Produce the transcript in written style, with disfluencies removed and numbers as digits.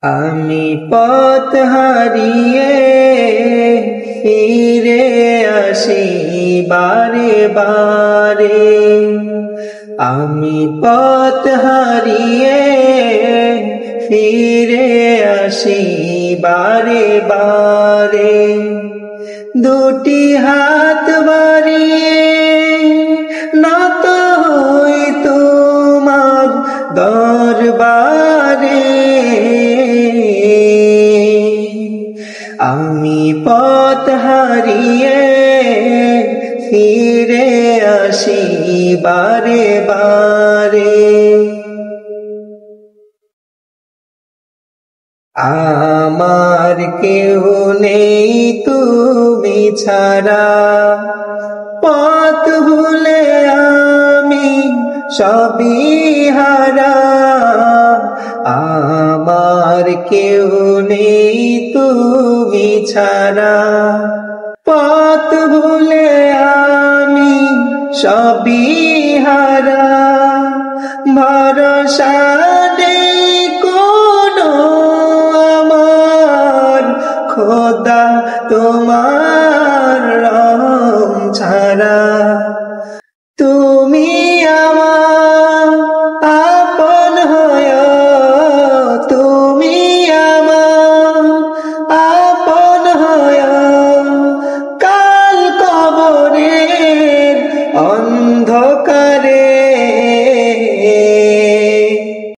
আমি পথ হারিয়ে ফিরে আসি বারে বারে। আমি পথ হারিয়ে ফিরে আসি বারে বারে। দুটি হাত বাড়িয়ে নত হই তোমার দরবারে। আমি পথ হারিয়ে ফিরে আসি বারে বারে। আমার কেউ নেই তুমি ছাড়া, পথ ভুলে আমি সবই হারা। আমার কেউ নেই তুমি ছাড়া, পথ ভুলে আমি সবই হারা।